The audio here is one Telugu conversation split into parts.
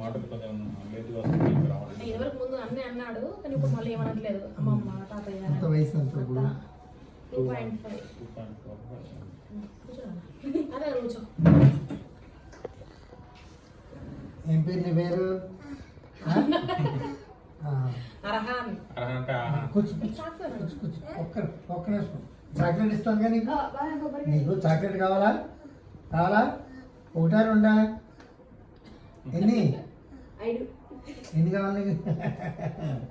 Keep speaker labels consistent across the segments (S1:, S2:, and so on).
S1: మాటలు కొంచెం లేట్గా వస్తుంది రావడం.
S2: ఎవరికి ముందు అన్నీ అన్నాడు కానీ ఇప్పుడు మళ్ళీ ఏమనట్లేదు. అమ్మమ్మ తాతయ్య
S3: ఎంత వయసు అంత ఇప్పుడు
S2: 2.5 అదే రోజు.
S3: ఏం పేరు నీ పేరు?
S2: అర్హాన్.
S3: కూర్చో ఒక్క నిమిషం. చాక్లెట్ ఇస్తాను కానీ నీకు చాక్లెట్ కావాలా? కావాలా? ఒకటా రెండా? ఎన్ని కావాలి నీకు?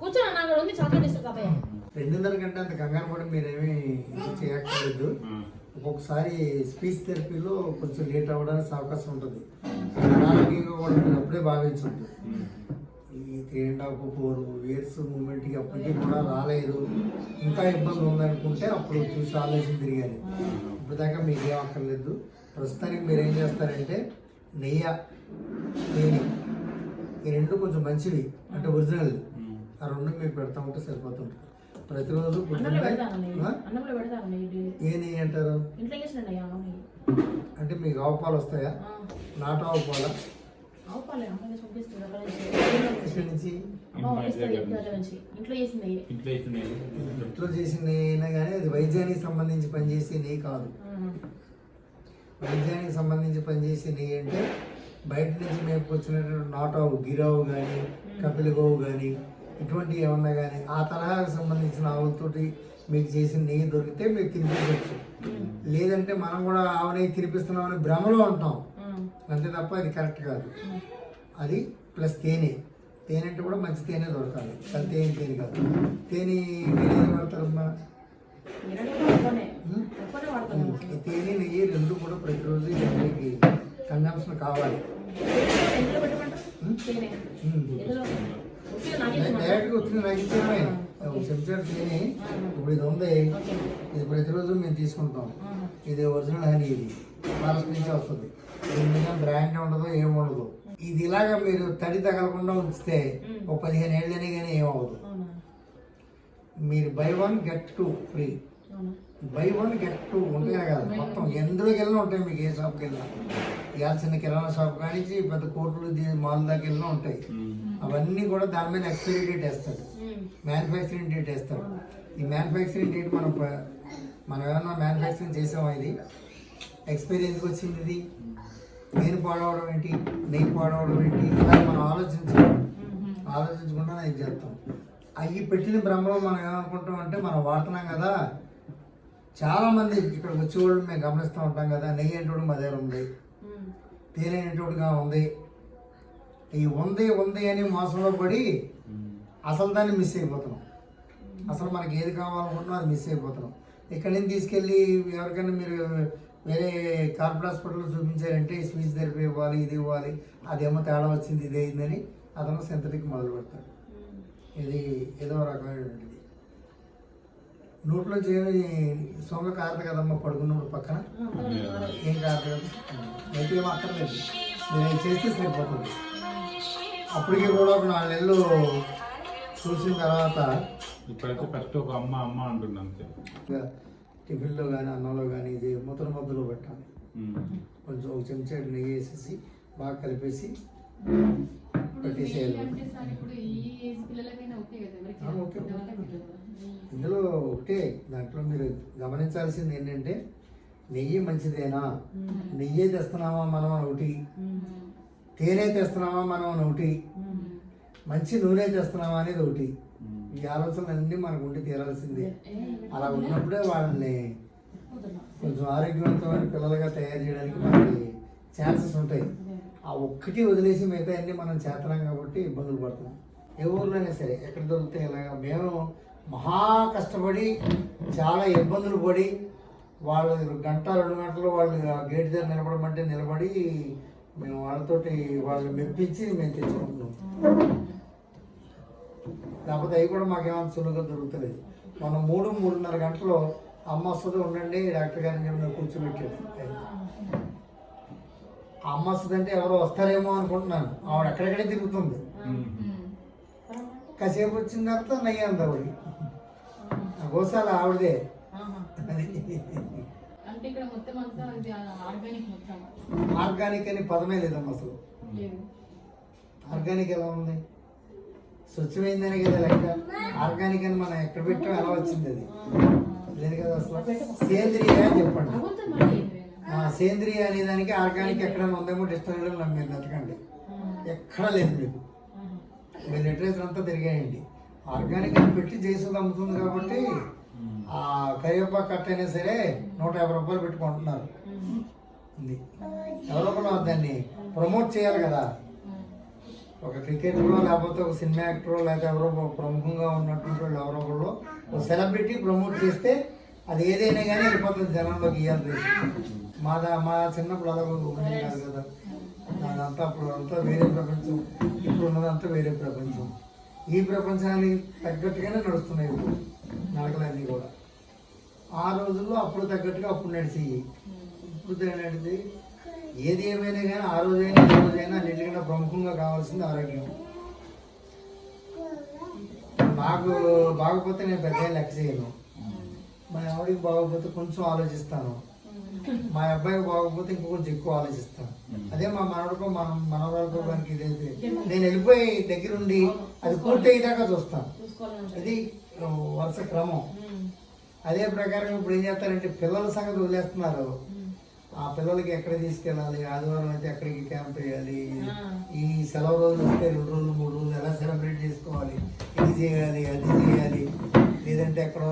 S2: కూర్చో నాకు ఉంది చాక్లెట్ ఇస్తా తాతయ్య.
S3: 2.5 గంట అంత కంగారు కూడా మీరేమీ చేయక్కర్లేదు. ఒక్కొక్కసారి స్పీచ్ థెరపీలో కొంచెం లేట్ అవ్వడానికి అవకాశం ఉంటుంది. అనారోగ్యంగా కూడా మీరు అప్పుడే భావించండి. ఈ 3.5-4 ఇయర్స్ మూమెంట్కి అప్పటికీ కూడా రాలేదు, ఇంకా ఇబ్బంది ఉందనుకుంటే అప్పుడు చూసి ఆలోచన తిరిగాను. ఇప్పటిదాకా మీకు ఏం అక్కర్లేదు. ప్రస్తుతానికి మీరు ఏం చేస్తారంటే నెయ్యి, తేనె ఈ రెండు కొంచెం మంచివి అంటే ఒరిజినల్, ఆ రెండు మీకు పెడతా ఉంటే సరిపోతుంది. ప్రతిరోజు ఏ నెయ్యి అంటారు? అంటే మీకు ఆవు పాలు వస్తాయా? నాటు ఆవు పాలా? ఎక్కడి నుంచి? ఇంట్లో చేసిన నెయ్యి అయినా కానీ అది వైద్యానికి సంబంధించి పనిచేసే నెయ్యి కాదు. వైద్యానికి సంబంధించి పనిచేసే నెయ్యి అంటే బయట నుంచి మేపుకొచ్చినటువంటి నాటావు, గిరావు కానీ కపిల గోవు కానీ ఇటువంటి ఏమన్నా కానీ ఆ తరహాకు సంబంధించిన ఆవులతోటి మీకు చేసిన నెయ్యి దొరికితే మీకు తినిపించవచ్చు. లేదంటే మనం కూడా ఆవు నెయ్యి తినిపిస్తున్నామని భ్రమలో ఉంటాం, అంతే తప్ప అది కరెక్ట్ కాదు. అది ప్లస్ తేనె. తేనె అంటే కూడా మంచి తేనె దొరకాలి, అది తేనె కాదు. తేనె ఏం వాడతారమ్మా? తేనె నెయ్యి రెండు కూడా ప్రతిరోజు జనానికి కన్జంప్షన్ కావాలి. డైరెక్ట్గా వచ్చిన నాకు ఇచ్చేమే చెంచాడు తేనె. ఇప్పుడు ఇది ఉంది, ఇది ప్రతిరోజు మేము తీసుకుంటాం. ఇది ఒరిజినల్ హనీ, ఇది ఫారెస్ట్ నుంచి వస్తుంది. దీని మీద బ్రాండ్ ఉండదు, ఏముండదు. ఇది ఇలాగా మీరు తడి తగలకుండా ఉంచితే ఒక 15 ఏళ్ళని కానీ ఏమవ్వదు. మీరు buy 1 get 2 free, buy 1 get 2 ఉంటాయి కదా మొత్తం. ఎందులోకి వెళ్ళినా ఉంటాయి, మీకు ఏ షాప్కి వెళ్ళినా. ఇవాళ చిన్న కిరాణా షాప్ కానీ పెద్ద కోట్లు మాల్ దాకా వెళ్ళినా ఉంటాయి. అవన్నీ కూడా దాని మీద ఎక్స్పైరీ డేట్ వేస్తాడు, మ్యానుఫ్యాక్చరింగ్ డేట్ వేస్తాడు. ఈ మ్యానుఫ్యాక్చరింగ్ డేట్ మనం ఏమన్నా మ్యానుఫ్యాక్చరింగ్ చేసామా? ఇది ఎక్స్పైరీ ఎందుకు వచ్చింది? ఇది నేను పాడవడం ఏంటి, నెయ్యి పాడవడం ఏంటి, ఇలా మనం ఆలోచించకుండా ఇది చేస్తాం. అవి పెట్టిన భ్రమలో మనం ఏమనుకుంటాం అంటే మనం వాడుతున్నాం కదా. చాలామంది ఇక్కడికి వచ్చేవాళ్ళు మేము గమనిస్తూ ఉంటాం కదా, నెయ్యి అనేటోడు మా దగ్గర ఉంది, తేనె అనేటోడుగా ఉంది. ఈ ఉంది అని మోసంలో పడి అసలు దాన్ని మిస్ అయిపోతున్నాం. అసలు మనకి ఏది కావాలనుకుంటున్నాం అది మిస్ అయిపోతున్నాం. ఇక్కడి నుంచి తీసుకెళ్ళి ఎవరికైనా మీరు వేరే కార్పొరేట్ హాస్పిటల్లో చూపించారంటే స్పీచ్ థెరపీ ఇవ్వాలి, ఇది ఇవ్వాలి, అదేమో తేడా వచ్చింది, ఇది అయిందని అతను సింథటిక్ మొదలు పెడతాడు. ఇది ఏదో రకమైనటువంటిది. నోట్లోంచి ఏమి సొంగ కారదు కదమ్మా పడుకున్నప్పుడు పక్కన, ఏం కారదు కదా, అయితే ఏమో అక్కర్లేదు, మీరు చేస్తే సరిపోతుంది. అప్పటికి కూడా ఒక 4 నెలలు చూసిన తర్వాత
S1: ఇప్పుడైతే ఫస్ట్ ఒక అమ్మ అంటున్నాను.
S3: టిఫిన్లో కానీ అన్నంలో కానీ ఇది ముద్దలో పెట్టాలి. కొంచెం ఒక చెంచా నెయ్యి వేసేసి బాగా కలిపేసి పెట్టేసేయాలి. ఇందులో ఒకటే, దాంట్లో మీరు గమనించాల్సింది ఏంటంటే నెయ్యి మంచిదేనా, నెయ్యి తెస్తున్నామా మనం ఒకటి, తేనె తెస్తున్నామా మనం ఒకటి, మంచి నూనె తెస్తున్నామా అనేది ఒకటి. ఈ ఆలోచనలన్నీ మనకు ఉండి తీరాల్సిందే. అలా ఉన్నప్పుడే వాళ్ళని కొంచెం ఆరోగ్యవంతమైన పిల్లలుగా తయారు చేయడానికి మనకి ఛాన్సెస్ ఉంటాయి. ఆ ఒక్కటి వదిలేసి మిగతా అన్నీ మనం చేస్తున్నాం కాబట్టి ఇబ్బందులు పడుతున్నాం. ఏ ఊర్లో అయినా సరే ఎక్కడ దొరికితే ఇలాగా మేము మహా కష్టపడి చాలా ఇబ్బందులు పడి వాళ్ళు 1-2 గంటలు వాళ్ళు గేట్ దగ్గర నిలబడమంటే నిలబడి మేము వాళ్ళతోటి వాళ్ళని మెప్పించి మేము తెచ్చుకుంటున్నాం. లేకపోతే అవి కూడా మాకేమైనా సులువుగా దొరుకుతలేదు. మనం 3-3:30 గంటలు అమ్మ వస్తుంది ఉండండి డాక్టర్ గారిని చెప్పి కూర్చోబెట్టాడు. అమ్మ వస్తుంది అంటే ఎవరో వస్తారేమో అనుకుంటున్నాను. ఆవిడ ఎక్కడెక్కడే తిరుగుతుంది. కాసేపు వచ్చిన తర్వాత నయ్యి అంది ఆవిడ, గోసాల ఆవిడదే. ఆర్గానిక్ అని పదమే లేదమ్మా అసలు. ఆర్గానిక్ ఎలా ఉంది? స్వచ్ఛమైందని కదా లెక్క. ఆర్గానిక్ అని మనం ఎక్కడ పెట్టాం ఎలా వచ్చింది? అది లేదు కదా అసలు. సేంద్రియ అని చెప్పండి. సేంద్రియ అనే దానికి ఆర్గానిక్ ఎక్కడైనా ఉందేమో డిక్షనరీలో మీరు వెతకండి, ఎక్కడా లేదు మీకు. మీరు లిటరేచర్ అంతా తిరిగాయండి. ఆర్గానిక్ అని పెట్టి జైసూద్ అమ్ముతుంది కాబట్టి ఆ కరివేపాకు కట్ట అయినా సరే 150 రూపాయలు పెట్టుకుంటున్నారు. ఇది ఎవరో దాన్ని ప్రమోట్ చేయాలి కదా. ఒక క్రికెటర్లో లేకపోతే ఒక సినిమా యాక్టరో లేకపోతే ఎవరో ప్రముఖంగా ఉన్నటువంటి వాళ్ళు ఎవరో ఒకళ్ళు ఒక సెలబ్రిటీ ప్రమోట్ చేస్తే అది ఏదైనా కానీ వెళ్ళిపోతుంది జనంలోకి. ఇవ్వాలి మా చిన్నప్పుడు అలా ఉండేది కాదు కదా. అదంతా అప్పుడు అంతా వేరే ప్రపంచం, ఇప్పుడు ఉన్నదంతా వేరే ప్రపంచం. ఈ ప్రపంచానికి తగ్గట్టుగానే నడుస్తున్నాయి ఇప్పుడు నడకలన్నీ కూడా. ఆ రోజుల్లో అప్పుడు తగ్గట్టుగా అప్పుడు నడిచేవి. ఇప్పుడు నడిచి ఏది ఏమైనా కానీ ఆ రోజైనా ఈ రోజైనా అన్నింటికన్నా ప్రముఖంగా కావాల్సింది ఆరోగ్యం. నాకు బాగపోతే నేను పెద్ద లెక్క చేయను, మా ఆవిడికి బాగోకపోతే కొంచెం ఆలోచిస్తాను, మా అబ్బాయికి బాగోకపోతే ఇంకో కొంచెం ఎక్కువ ఆలోచిస్తాను. అదే మా మనవడికో మనవరాలకో దానికి ఇదైతే నేను వెళ్ళిపోయి దగ్గరుండి అది పూర్తి అయ్యేదాకా చూస్తాను. ఇది వరుస క్రమం. అదే ప్రకారం ఇప్పుడు ఏం చేస్తారంటే పిల్లల సంగతి వదిలేస్తున్నారు. ఆ పిల్లలకి ఎక్కడ తీసుకెళ్ళాలి, ఆదివారం అయితే ఎక్కడికి క్యాంప్ వేయాలి, ఈ సెలవు రోజులు వస్తే 2 రోజులు 3 రోజులు ఎలా సెలబ్రేట్ చేసుకోవాలి, ఇది చేయాలి అది చేయాలి, లేదంటే ఎక్కడో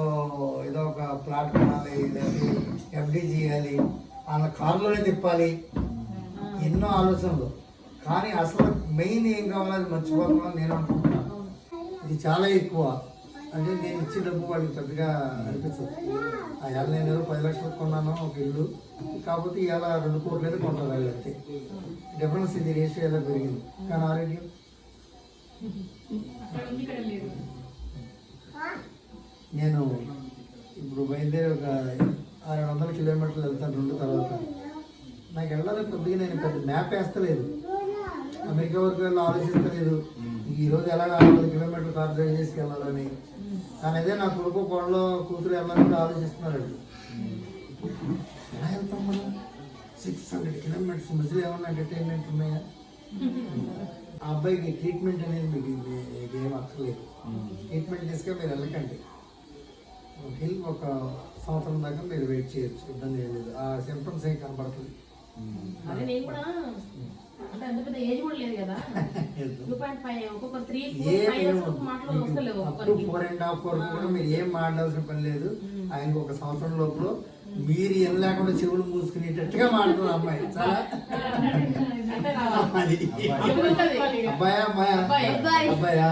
S3: ఏదో ఒక ప్లాట్ కొనాలి, లేదంటే ఎఫ్డీ చేయాలి, వాళ్ళ కారులోనే తిప్పాలి, ఎన్నో ఆలోచనలు. కానీ అసలు మెయిన్ ఏం కావాలో అది మర్చిపోతున్నాను నేను అనుకుంటున్నాను. ఇది చాలా ఎక్కువ. అంటే నేను ఇచ్చే డబ్బు వాళ్ళకి పెద్దగా అనిపించదు. ఆ ఏళ్ళ నేను 10 లక్షలకు కొన్నాను ఒక ఇల్లు, కాకపోతే ఇవాళ 2 కోట్లు అయితే కొంటారు వాళ్ళు. అంతే డిఫరెన్స్. ఇది రేషియో ఎలా పెరిగింది. కానీ ఆరోగ్యం నేను ఇప్పుడు బయలుదేరి ఒక 600 కిలోమీటర్లు వెళ్తాను 2 తర్వాత. నాకు వెళ్ళాలి కొద్దిగా నేను పెద్ద మ్యాప్ వేస్తలేదు, అమెరికా వరకు వెళ్ళి ఆలోచిస్తలేదు ఈరోజు ఎలా 100 కిలోమీటర్లు కార్ డ్రైవ్ చేసి వెళ్ళాలని. కానీ అదే నా కొడుకు కోడలో కూతురు వెళ్ళాలని ఆలోచిస్తున్నారు. ఎలా వెళ్తాం మనం 600 కిలోమీటర్స్ మధ్యలో ఏమన్నా ఎంటర్టైన్మెంట్ ఉన్నాయా? ఆ అబ్బాయికి ట్రీట్మెంట్ అనేది మీకు ఏం అక్కర్లేదు. ట్రీట్మెంట్ తీసుకొని మీరు వెళ్ళకండి. ఒక సంవత్సరం దాకా మీరు వెయిట్ చేయొచ్చు, ఇబ్బంది ఏం లేదు. ఆ సింప్టమ్స్ ఏం కనబడుతుంది.
S2: అదే నేను కూడా అంటే అంత పెద్ద ఏజ్ కూడా లేదు కదా. 2.5 ఒక్కొక్క 3 4 ఇయర్స్ మాటలు వస్తలేవు.
S3: 4.5 వరకు కూడా మీరు ఏం మాట్లాడాల్సిన పని లేదు. ఆయనకు ఒక సంవత్సరం లోపల మీరు ఏం లేకుండా చెవులు మూసుకునేటట్టుగా మాట్లాడుతున్నారు అమ్మాయి. చాలా అబ్బాయా అబ్బాయా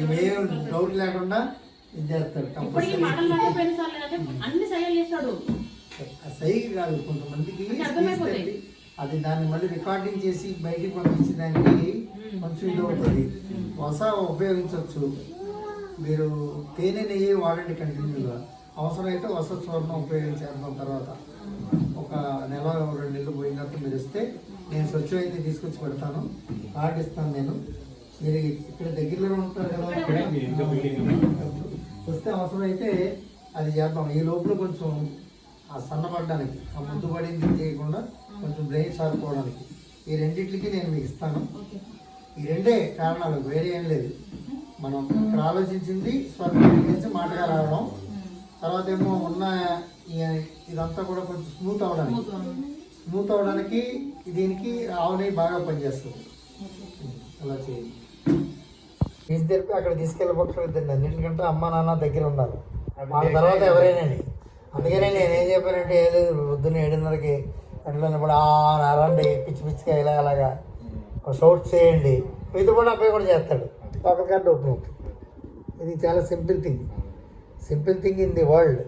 S3: ఇవేం డౌట్ లేకుండా ఇది చేస్తాడు. సైకి కాదు, కొంతమందికి అది దాన్ని మళ్ళీ రికార్డింగ్ చేసి బయటికి పంపించడానికి కొంచెం ఇది అవుతుంది. వస ఉపయోగించవచ్చు. మీరు తేనె నెయ్యి వాడండి కంటిన్యూగా. అవసరమైతే వస చూర్ణం ఉపయోగించేద్దాం. తర్వాత ఒక నెల 2 నెలలు పోయిన తర్వాత మీరు ఇస్తే నేను స్వచ్ఛమైతే తీసుకొచ్చి పెడతాను. కార్డు ఇస్తాను నేను. మీరు ఇక్కడ దగ్గరలో ఉంటారు కదా, వస్తే అవసరమైతే అది చేద్దాం. ఈ లోపల కొంచెం ఆ సన్నపడడానికి, ఆ ముద్దు పడింది చేయకుండా కొంచెం బ్రెయిన్ సారుకోవడానికి ఈ రెండింటికి నేను మీకు ఇస్తాను. ఈ 2 కారణాలు, వేరే ఏం లేదు. మనం ఇక్కడ ఆలోచించింది స్వర్గం గురించి మాటగా రావడం, తర్వాత ఏమో ఉన్న ఇదంతా కూడా కొంచెం స్మూత్ అవడానికి దీనికి ఆవు నెయ్యి బాగా పనిచేస్తుంది. అలా చేయండి. ఫీజు తెలిపి అక్కడ తీసుకెళ్ళిపోతుంది. అన్నింటికంటే అమ్మ నాన్న దగ్గర ఉండాలి. వాళ్ళ తర్వాత ఎవరైనా. అందుకనే నేను ఏం చెప్పానంటే ఏ లేదు, పొద్దున్న 7:30కి ఎండలో కూడా రండి పిచ్చి పిచ్చిగా ఇలాగా షౌట్ చేయండి. మీతో కూడా అబ్బాయి కూడా చేస్తాడు. ఒక కార్డు ఓపెన్ అవుతుంది. ఇది చాలా simple thing in the world.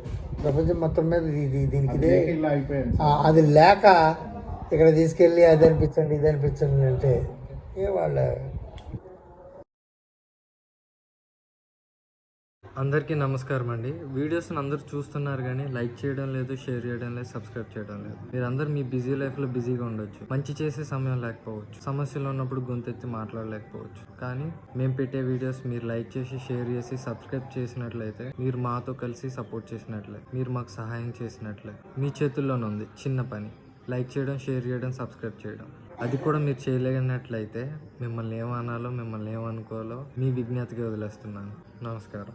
S3: ప్రపంచం మొత్తం మీద దీనికి ఇదే. అది లేక ఇక్కడ తీసుకెళ్ళి అది అనిపించండి ఇది అనిపించండి అంటే ఏ వాళ్ళ.
S4: అందరికీ నమస్కారం అండి. వీడియోస్ని అందరూ చూస్తున్నారు కానీ లైక్ చేయడం లేదు, షేర్ చేయడం లేదు, సబ్స్క్రైబ్ చేయడం లేదు. మీరందరూ మీ బిజీ లైఫ్లో బిజీగా ఉండొచ్చు, మంచి చేసే సమయం లేకపోవచ్చు, సమస్యలు ఉన్నప్పుడు గొంతెత్తి మాట్లాడలేకపోవచ్చు. కానీ మేము పెట్టే వీడియోస్ మీరు లైక్ చేసి, షేర్ చేసి, సబ్స్క్రైబ్ చేసినట్లయితే మీరు మాతో కలిసి సపోర్ట్ చేసినట్లే, మీరు మాకు సహాయం చేసినట్లే. మీ చేతుల్లోనే ఉంది చిన్న పని. లైక్ చేయడం, షేర్ చేయడం, సబ్స్క్రైబ్ చేయడం. అది కూడా మీరు చేయలేనట్లయితే మిమ్మల్ని ఏమనాలో మిమ్మల్ని ఏమనుకోవాలో మీ విజ్ఞతకి వదిలేస్తున్నాను. నమస్కారం.